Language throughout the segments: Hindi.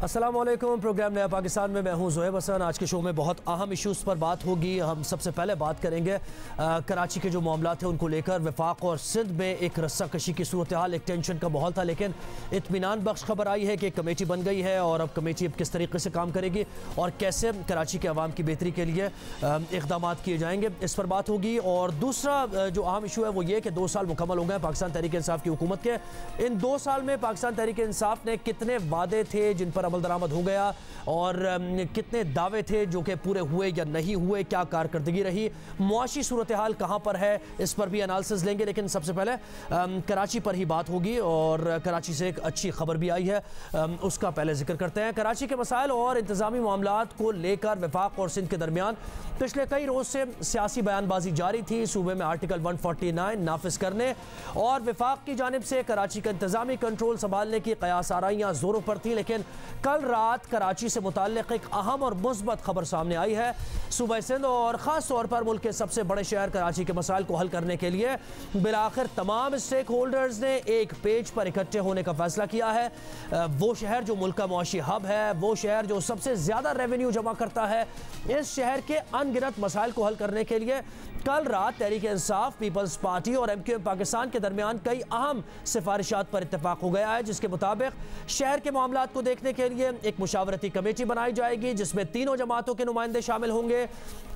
अस्सलाम वालेकुम। प्रोग्राम नया पाकिस्तान में मैं हूं ज़ोहेब हसन। आज के शो में बहुत अहम इश्यूज़ पर बात होगी। हम सबसे पहले बात करेंगे कराची के जो मामला थे उनको लेकर। वफाक और सिंध में एक रस्साकशी की सूरत हाल, एक टेंशन का माहौल था, लेकिन इत्मीनान बख्श खबर आई है कि एक कमेटी बन गई है और अब कमेटी अब किस तरीके से काम करेगी और कैसे कराची के अवाम की बेहतरी के लिए इक़दाम किए जाएंगे, इस पर बात होगी। और दूसरा जो अहम इशू है वो ये कि 2 साल मुकम्मल हो गए पाकिस्तान तहरीक इंसाफ की हुकूमत के। इन 2 साल में पाकिस्तान तहरीक इंसाफ ने कितने वादे थे जिन पर अमल दरामद हो गया और कितने दावे थे जो कि पूरे हुए या नहीं हुए, क्या कारकर्दगी रही, मुआशी सूरत हाल कहाँ पर है, इस पर भी एनालिसिस लेंगे। लेकिन सबसे पहले कराची पर ही बात होगी और कराची से एक अच्छी खबर भी आई है, उसका पहले जिक्र करते हैं। कराची के मसाइल और इंतजामी मामलात को लेकर वफाक और सिंध के दरमियान पिछले कई रोज से सियासी बयानबाजी जारी थी। सूबे में आर्टिकल 149 नाफिज करने और वफाक की जानिब से कराची का इंतजामी कंट्रोल संभालने की कयास आराइयाँ जोरों पर थी, लेकिन कल रात कराची से मुताल्लिक एक अहम और मुस्बत खबर सामने आई है। सूबा सिंध और ख़ास तौर पर मुल्क के सबसे बड़े शहर कराची के मसाइल को हल करने के लिए बिलाखिर तमाम स्टेक होल्डर्स ने एक पेज पर इकट्ठे होने का फैसला किया है। वो शहर जो मुल्क का मुआशी हब है, वो शहर जो सबसे ज़्यादा रेवेन्यू जमा करता है, इस शहर के अनगिनत मसाइल को हल करने के लिए कल रात तहरीक इंसाफ, पीपल्स पार्टी और MQM पाकिस्तान के दरमियान कई अहम सिफारिशात पर इत्तेफाक हो गया है, जिसके मुताबिक शहर के मामलात को देखने के लिए एक मुशावरती कमेटी बनाई जाएगी जिसमें तीनों जमातों के नुमाइंदे शामिल होंगे।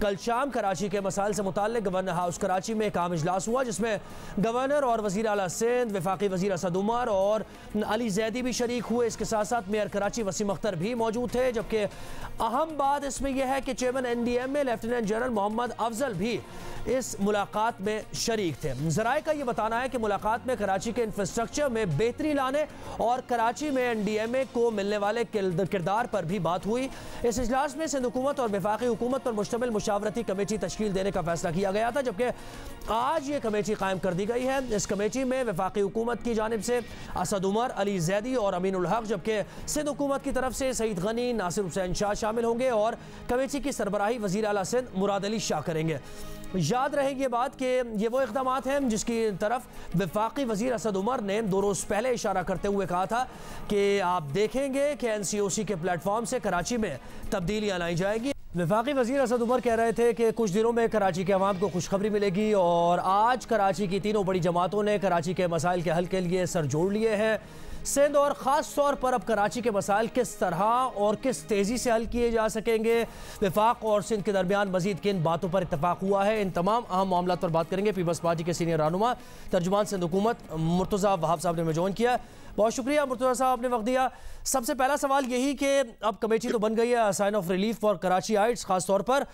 कल शाम कराची के मसाइल से मुताल्लिक गवर्नर हाउस कराची में एक आम इजलास हुआ जिसमें गवर्नर और वज़ीर आला सिंध, वफाकी वज़ीर असद उमर और अली जैदी भी शरीक हुए। इसके साथ साथ मेयर कराची वसीम अख्तर भी मौजूद थे। जबकि अहम बात इसमें यह है कि chairman NDMA lieutenant general Mohammad Afzal भी इस मुलाकात में शरीक थे। ज़राए का यह बताना है कि मुलाकात में कराची के इंफ्रास्ट्रक्चर में बेहतरी लाने और कराची में NDMA को मिलने वाले किरदार पर भी बात हुई। इस इजलास में सिंध हुकूमत और वफाकी हुकूमत पर मुश्तमिल मुशावरती कमेटी तश्कील देने का फैसला किया गया था, जबकि आज ये कमेटी कायम कर दी गई है। इस कमेटी में वफाकी हुकूमत की जानिब से असद उमर, अली जैदी और अमीनुल हक, जबकि सिंध हुकूमत की तरफ से सईद गनी, नासिर हुसैन शाह शामिल होंगे और कमेटी की सरबराही वज़ीर आला सिंध मुराद अली शाह करेंगे। याद रहेगी ये बात कि ये वो इक़दाम हैं जिसकी तरफ वफाकी वज़ीर असद उमर ने 2 रोज़ पहले इशारा करते हुए कहा था कि आप देखेंगे कि NCOC के प्लेटफॉर्म से कराची में तब्दीलियाँ लाई जाएगी। वफाकी वज़ीर असद उमर कह रहे थे कि कुछ दिनों में कराची के अवाम को खुशखबरी मिलेगी और आज कराची की तीनों बड़ी जमातों ने कराची के मसाइल के हल के लिए सर जोड़ लिए हैं। सिंध और ख़ास तौर पर अब कराची के मसाइल किस तरह और किस तेज़ी से हल किए जा सकेंगे, वफाक और सिंध के दरमियान मजीद किन बातों पर इत्तफाक हुआ है, इन तमाम अहम मामलों पर बात करेंगे। पीपल्स पार्टी के सीनियर रहनुमा तर्जुमान सिंध हुकूमत मुर्तज़ा वहाब साहब ने हमें ज्वाइन किया। बहुत शुक्रिया मुर्तज़ा साहब, आपने वक्त दिया। सबसे पहला सवाल यही कि अब कमेटी तो बन गई है, sign of relief for Karachiites ख़ास तौर पर,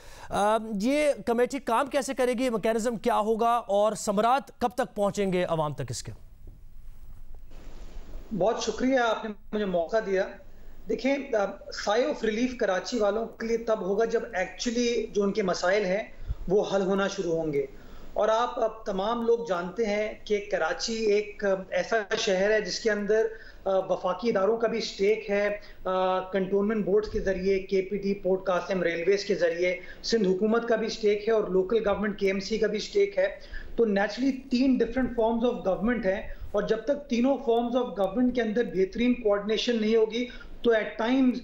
ये कमेटी काम कैसे करेगी, मैकेनिज़्म क्या होगा और समरात कब तक पहुँचेंगे अवाम तक इसके? बहुत शुक्रिया, आपने मुझे मौका दिया। देखें, साइन ऑफ रिलीफ कराची वालों के लिए तब होगा जब एक्चुअली जो उनके मसाइल हैं वो हल होना शुरू होंगे। और आप अब तमाम लोग जानते हैं कि कराची एक ऐसा शहर है जिसके अंदर वफाकी इदारों का भी स्टेक है, कंटोनमेंट बोर्ड्स के जरिए, KPD, पोर्ट कासिम, रेलवेज के जरिए, सिंध हुकूमत का भी स्टेक है और लोकल गवर्नमेंट KMC का भी स्टेक है। तो naturally 3 different forms of government हैं और जब तक तीनों फॉर्म्स ऑफ गवर्नमेंट के अंदर बेहतरीन कोऑर्डिनेशन नहीं होगी तो एट टाइम्स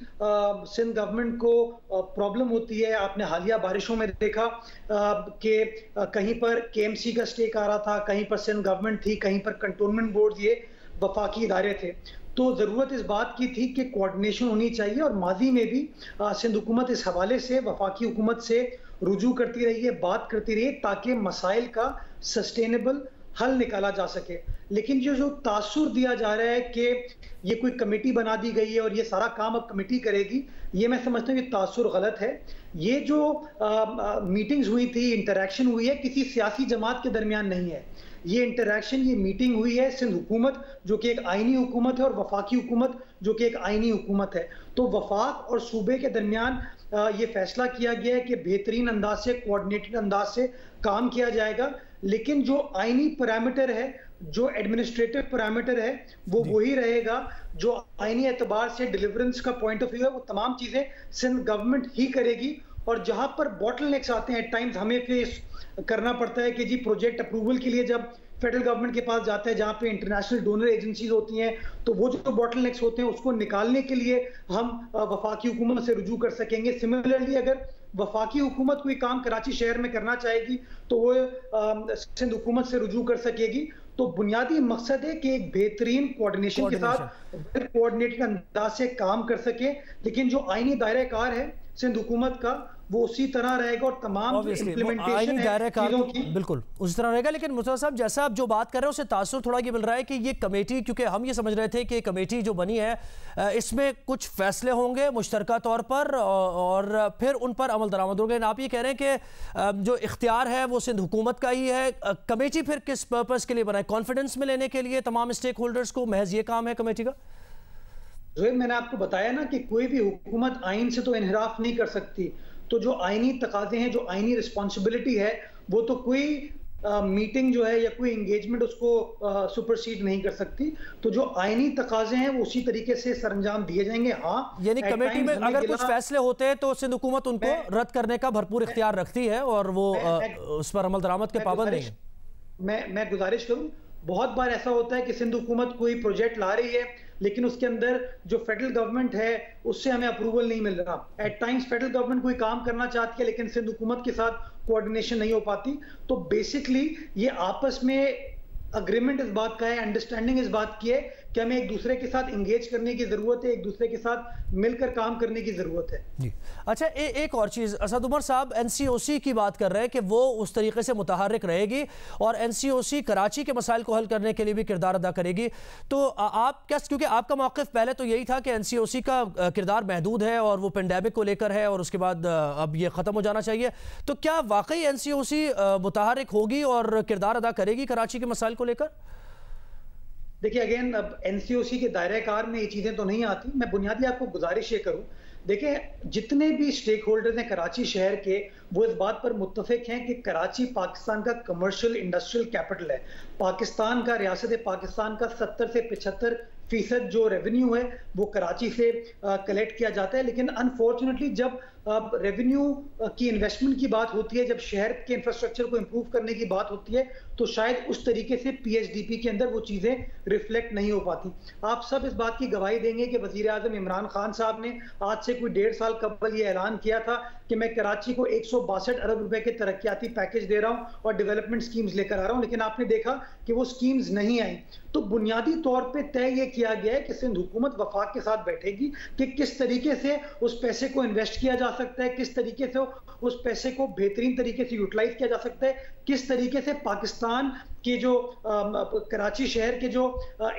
सिंध गवर्नमेंट को प्रॉब्लम होती है। आपने हालिया बारिशों में देखा कि कहीं पर KMC का स्टेक आ रहा था, कहीं पर सिंध गवर्नमेंट थी, कहीं पर कंटोनमेंट बोर्ड, ये वफाकी इदारे थे। तो ज़रूरत इस बात की थी कि कोऑर्डिनेशन होनी चाहिए और माजी में भी सिंध हुकूमत इस हवाले से वफाकी हुकूमत से रुजू करती रही है, बात करती रही है ताकि मसाइल का सस्टेनेबल हल निकाला जा सके। लेकिन जो तासुर दिया जा रहा है कि ये कोई कमेटी बना दी गई है और ये सारा काम अब कमेटी करेगी, ये मैं समझता हूँ ये तासुर गलत है। ये जो मीटिंग्स हुई थी, इंटरेक्शन हुई है, किसी सियासी जमात के दरमियान नहीं है। ये इंटरेक्शन, ये मीटिंग हुई है सिंध हुकूमत जो कि एक आइनी हुकूमत है और वफाकी हुकूमत जो कि एक आइनी हुकूमत है। तो वफाक और सूबे के दरमियान ये फैसला किया गया है कि बेहतरीन अंदाज से, कोऑर्डिनेटेड अंदाज से काम किया जाएगा। लेकिन जो आइनी पैरामीटर है, जो एडमिनिस्ट्रेटिव पैरामीटर है, वो वही रहेगा। जो आइनी एतबार से डिलीवरेंस का पॉइंट ऑफ व्यू है, वो तमाम चीज़ें सिंध गवर्नमेंट ही करेगी। और जहां पर बॉटलनेक्स आते हैं, एट टाइम्स हमें फेस करना पड़ता है कि जी प्रोजेक्ट अप्रूवल के लिए जब फेडरल गवर्नमेंट के पास जाता है, जहां पे इंटरनेशनल डोनर एजेंसीज होती हैं, तो वो जो बॉटलनेक्स होते हैं उसको निकालने के लिए हम वफाकी हुकूमत से रुजू कर सकेंगे। सिमिलरली अगर वफाकी हुकूमत कोई काम कराची शहर में करना चाहेगी तो वो सिंध हुकूमत से रुजू कर सकेगी। तो बुनियादी मकसद है कि एक बेहतरीन कोऑर्डिनेशन के साथ वेल कोऑर्डिनेटेड अंदाज से काम कर सके, लेकिन जो आईनी दायरा कार है सिंध हुकूमत का वो उसी तरह रहेगा और तमाम इम्प्लीमेंटेशन है बिल्कुल उसी तरह रहेगा। लेकिन मुस्तफा साहब, जैसा आप जो बात कर रहे हैं उससे तासुर थोड़ा ये मिल रहा है कि ये कमेटी, क्योंकि हम ये समझ रहे थे कि कमेटी जो बनी है इसमें कुछ फैसले होंगे मुश्तरका तौर पर और फिर उन पर अमल दरामद होंगे। आप ये कह रहे हैं कि जो इख्तियार है वो सिंध हुकूमत का ही है। कमेटी फिर किस पर्पज़ के लिए बनाए? कॉन्फिडेंस में लेने के लिए तमाम स्टेक होल्डर्स को, महज ये काम है कमेटी का? मैंने आपको बताया ना कि कोई भी हुकूमत आइन से तो इनहराफ नहीं कर सकती, तो जो आइनी तकाजे हैं, जो आइनी रिस्पॉन्सिबिलिटी है, वो तो कोई मीटिंग जो है या कोई एंगेजमेंट उसको सुपरसीड नहीं कर सकती। तो जो आइनी तकाजे हैं वो उसी तरीके से सरंजाम दिए जाएंगे। हाँ, यानी कमेटी में अगर कुछ फैसले होते हैं तो सिंध हुकूमत उनको रद्द करने का भरपूर इख्तियार रखती है और वो उस पर अमल दरामद के पाबंद नहीं है। मैं गुजारिश करूं, बहुत बार ऐसा होता है कि सिंध हुकूमत कोई प्रोजेक्ट ला रही है लेकिन उसके अंदर जो फेडरल गवर्नमेंट है उससे हमें अप्रूवल नहीं मिल रहा। एट टाइम्स फेडरल गवर्नमेंट कोई काम करना चाहती है लेकिन सिंध हुकूमत के साथ कोऑर्डिनेशन नहीं हो पाती। तो बेसिकली ये आपस में अग्रीमेंट इस बात का है, अंडरस्टैंडिंग इस बात की है कि हमें एक दूसरे के साथ इंगेज करने की जरूरत है, एक दूसरे के साथ मिलकर काम करने की जरूरत है जी। अच्छा, एक और चीज़, असद उमर साहब एनसीओसी की बात कर रहे हैं कि वो उस तरीके से मुतहर्रिक रहेगी और एनसीओसी कराची के मसाइल को हल करने के लिए भी किरदार अदा करेगी। तो आप क्या, क्योंकि आपका मौक़िफ़ पहले तो यही था कि एनसीओसी का किरदार महदूद है और वो पेंडेमिक को लेकर है और उसके बाद अब ये ख़त्म हो जाना चाहिए, तो क्या वाकई एनसीओसी मुतहर्रिक होगी और किरदार अदा करेगी कराची के मसाइल को लेकर? देखिए, अगेन अब एनसीओसी के दायरे कार में ये चीजें तो नहीं आती। मैं बुनियादी आपको गुजारिश ये करूं, देखिए जितने भी स्टेक होल्डर्स हैं कराची शहर के, वो इस बात पर मुत्तफिक हैं कि कराची पाकिस्तान का कमर्शियल इंडस्ट्रियल कैपिटल है। पाकिस्तान का, रियासत पाकिस्तान का 70 से 75% जो रेवेन्यू है वो कराची से कलेक्ट किया जाता है। लेकिन अनफॉर्चुनेटली जब रेवेन्यू की इन्वेस्टमेंट की बात होती है, जब शहर के इंफ्रास्ट्रक्चर को इंप्रूव करने की बात होती है, तो शायद उस तरीके से पीएचडीपी के अंदर वो चीजें रिफ्लेक्ट नहीं हो पाती। आप सब इस बात की गवाही देंगे कि वजीर आजम इमरान खान साहब ने आज से कोई 1.5 साल कबल ये ऐलान किया था कि मैं कराची को 162 अरब रुपए के तरक्याती पैकेज दे रहा हूं और डेवलपमेंट स्कीम्स लेकर आ रहा हूं, लेकिन आपने देखा कि वो स्कीम्स नहीं आई। तो बुनियादी तौर पे तय ये किया गया है कि सिंध हुकूमत वफाक के साथ बैठेगी कि किस तरीके से उस पैसे को इन्वेस्ट किया जा सकता है, किस तरीके से उस पैसे को बेहतरीन तरीके से यूटिलाइज किया जा सकता है, किस तरीके से पाकिस्तान के जो कराची शहर के जो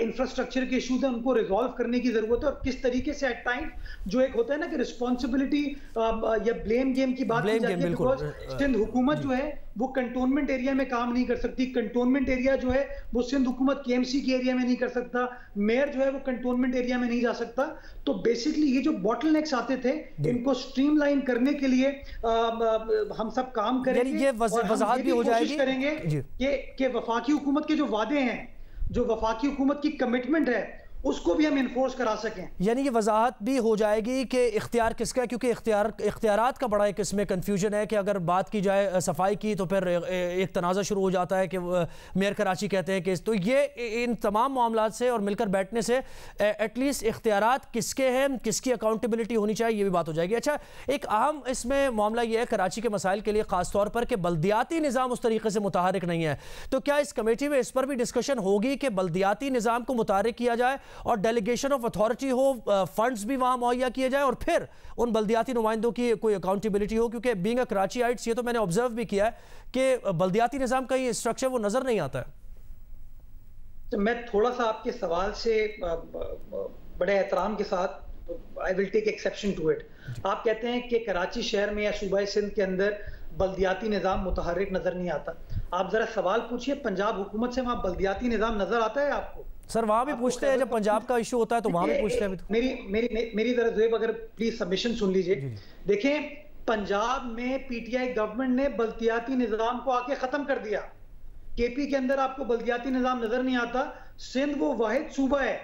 इंफ्रास्ट्रक्चर के इश्यूज हैं उनको रिजॉल्व करने की जरूरत है, और किस तरीके से एट टाइम जो एक होता है ना कि रिस्पॉन्सिबिलिटी या ब्लेम गेम की बात की जाती है, बिकॉज सिंध हुकूमत जो है वो कंटोनमेंट एरिया में काम नहीं कर सकती। कंटोनमेंट एरिया जो है वो सिंध हुकूमत केएमसी के एरिया में नहीं कर सकता, मेयर जो है वो कंटोनमेंट एरिया में नहीं जा सकता। तो बेसिकली ये जो बॉटलनेक्स आते थे इनको स्ट्रीमलाइन करने के लिए हम सब काम करेंगे। ये वजाहत भी हो जाएगी, करेंगे कि वफाकी हुकूमत के जो वादे हैं, जो वफाकी हुकूमत की कमिटमेंट है, उसको भी हम इन्फोर्स करा सकें। यानी ये वजाहत भी हो जाएगी कि इख्तियार किसका है, क्योंकि इख्तियारात का बड़ा एक इसमें कन्फ्यूजन है कि अगर बात की जाए सफाई की तो फिर एक तनाज़ा शुरू हो जाता है कि मेयर कराची कहते हैं कि, तो ये इन तमाम मामलात से और मिलकर बैठने से एटलीस्ट इख्तियारात किसके हैं, किसकी अकाउंटेबिलिटी होनी चाहिए, ये भी बात हो जाएगी। अच्छा, एक अहम इसमें मामला ये है कराची के मसाइल के लिए ख़ास तौर पर कि बल्दियाती निज़ाम उस तरीके से मुतहर्रिक नहीं है, तो क्या इस कमेटी में इस पर भी डिस्कशन होगी कि बल्दियाती निज़ाम को मुतहर्रिक किया जाए और डेलीगेशन ऑफ अथॉरिटी हो, फंड्स भी वहां मुहैया किए जाए और फिर उन बल्दियाती नुमाइंदों की कोई अकाउंटेबिलिटी हो? क्योंकि बीइंग अ कराचीइट्स ये तो मैंने ऑब्जर्व भी किया है कि बल्दियाती निज़ाम का ये स्ट्रक्चर वो नजर नहीं आता है। तो मैं थोड़ा सा आपके सवाल से बड़े एहतराम के साथ I will take exception to it. आप कहते हैं कि कराची शहर में या सूबा सिंध के अंदर बल्दियाती निज़ाम मुतहर्रिक नजर नहीं आता। आप जरा सवाल पूछिए पंजाब हुकूमत से, वहां बल्दियाती निज़ाम नजर आता है आपको? सर वहां भी पूछते हैं, जब पंजाब का इशू होता है तो वहां भी पूछते हैं। मेरी तरह ज़ुएब अगर प्लीज सबमिशन सुन लीजिए। देखें, पंजाब में पीटीआई गवर्नमेंट ने बल्दियाती निज़ाम को आके खत्म कर दिया। केपी के अंदर आपको बल्दियाती निज़ाम नजर नहीं आता। सिंध वो वाहिद सूबा है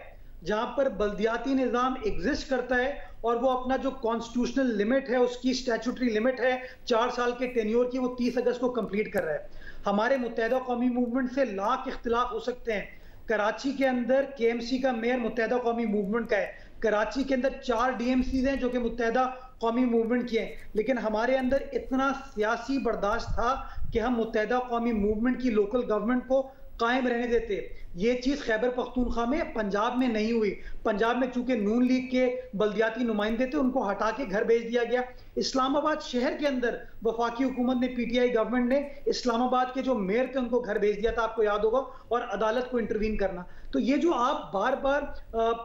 जहां पर बल्दियाती निज़ाम एग्जिस्ट करता है और वो अपना जो कॉन्स्टिट्यूशनल लिमिट है, उसकी स्टैट्यूटरी लिमिट है 4 साल के टेन्योर की, वो 30 अगस्त को कंप्लीट कर रहा है। हमारे मुत्तहिदा कौमी मूवमेंट से लाख इख्तिलाफ हो सकते हैं। कराची के अंदर केएमसी का मेयर मुत्तहिदा कौमी मूवमेंट का है, कराची के अंदर 4 डीएमसीज हैं जो कि मुत्तहिदा कौमी मूवमेंट की हैं, लेकिन हमारे अंदर इतना सियासी बर्दाश्त था कि हम मुत्तहिदा कौमी मूवमेंट की लोकल गवर्नमेंट को कायम रहने देते। ये चीज खैबर पख्तूनख्वा में, पंजाब में नहीं हुई। पंजाब में चूंकि नून लीग के बल्दियाती नुमाइंदे थे, उनको हटा के घर भेज दिया गया। इस्लामाबाद शहर के अंदर वफाकी हुकूमत ने, पीटीआई गवर्नमेंट ने इस्लामाबाद के जो मेयर थे उनको घर भेज दिया था, आपको याद होगा, और अदालत को इंटरवीन करना। तो ये जो आप बार बार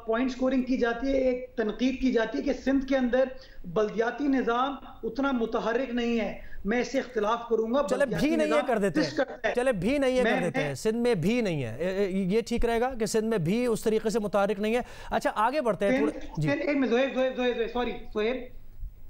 पॉइंट स्कोरिंग की जाती है, एक तनकीद की जाती है कि सिंध के अंदर बल्दियाती निज़ाम उतना मुतहर्रिक नहीं है, मैं इससे इख्तिलाफ करूंगा। चले भी नहीं है कर देते हैं, चले भी नहीं है कर देते हैं, सिंध में भी नहीं है, ये ठीक रहेगा कि सिंध में भी उस तरीके से मुतारिक नहीं है। अच्छा आगे बढ़ते हैं थोड़े। सॉरी सोहेब,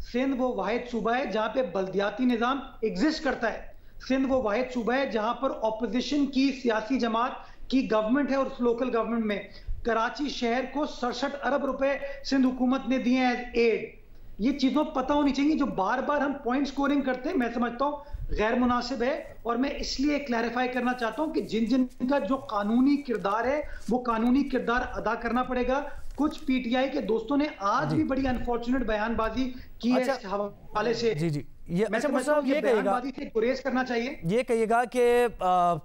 सिंध वो वाहिद सूबा है जहां पे बल्दियाती निज़ाम एग्जिस्ट करता है। सिंध वो वाहिद सूबा है जहां पर ऑपोजिशन की सियासी जमात की गवर्नमेंट है और उस लोकल गवर्नमेंट में कराची शहर को 67 अरब रुपए सिंध हुकूमत ने दिए हैं एज एड। ये चीजों पता होनी चाहिए। जो बार बार हम पॉइंट स्कोरिंग करते हैं, मैं समझता हूं गैर मुनासिब है, और मैं इसलिए क्लैरिफाई करना चाहता हूं कि जिन जिन का जो कानूनी किरदार है वो कानूनी किरदार अदा करना पड़ेगा। कुछ पीटीआई के दोस्तों ने आज भी बड़ी अनफॉर्चुनेट बयानबाजी की है इस हवाले से। जी ये मैं समझता हूं ये कहिएगा, गुरेज करना चाहिए। ये कहिएगा कि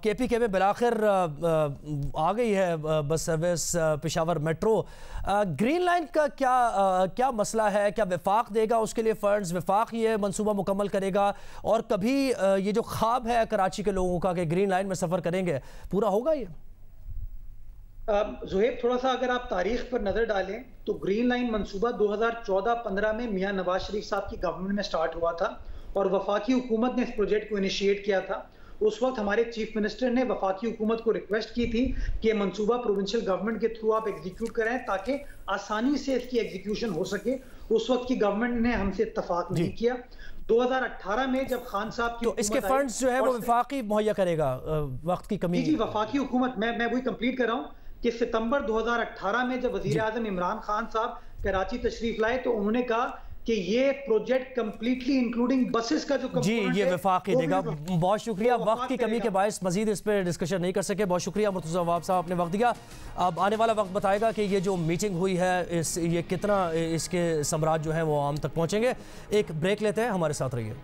केपीके में बिलाखिर आ गई है bus service Peshawar metro. Green line का क्या मसला है? क्या वफाक देगा उसके लिए फंड्स? वफाक ये मंसूबा मुकम्मल करेगा? और कभी ये जो ख्वाब है कराची के लोगों का कि ग्रीन लाइन में सफ़र करेंगे, पूरा होगा ये? ज़ुहैब, थोड़ा सा अगर आप तारीख पर नजर डालें तो ग्रीन लाइन मंसूबा 2014-15 में मियां नवाज शरीफ साहब की गवर्नमेंट में स्टार्ट हुआ था और वफाकी हुकूमत ने इस प्रोजेक्ट को इनिशिएट किया था। उस वक्त हमारे चीफ मिनिस्टर ने वफाकी हुकूमत को रिक्वेस्ट की थी कि मंसूबा प्रोविंशियल गवर्नमेंट के थ्रू आप एग्जीक्यूट करें ताकि आसानी से इसकी एग्जीक्यूशन हो सके। उस वक्त की गवर्नमेंट ने हमसे इत्तफाक नहीं किया। 2018 में जब खान साहब की, तो इसके फंड्स जो है वो वफाकी मुहैया करेगा, वक्त की कमी? जी, वफाकी हुकूमत, मैं वही कंप्लीट कर रहा हूँ कि सितंबर 2018 में जब वजीर आजम इमरान खान साहब कराची तशरीफ लाए तो उन्होंने कहा कि ये प्रोजेक्ट कंप्लीटली इंक्लूडिंग बसेस का जो जी ये वफाकी देगा। बहुत शुक्रिया, वक्त की कमी के बायस मजीद इस पर डिस्कशन नहीं कर सके। बहुत शुक्रिया मुर्तज़ा नवाब साहब, आपने वक्त दिया। अब आने वाला वक्त बताएगा कि ये जो मीटिंग हुई है ये कितना इसके समरात जो है वो आम तक पहुँचेंगे। एक ब्रेक लेते हैं, हमारे साथ रहिए।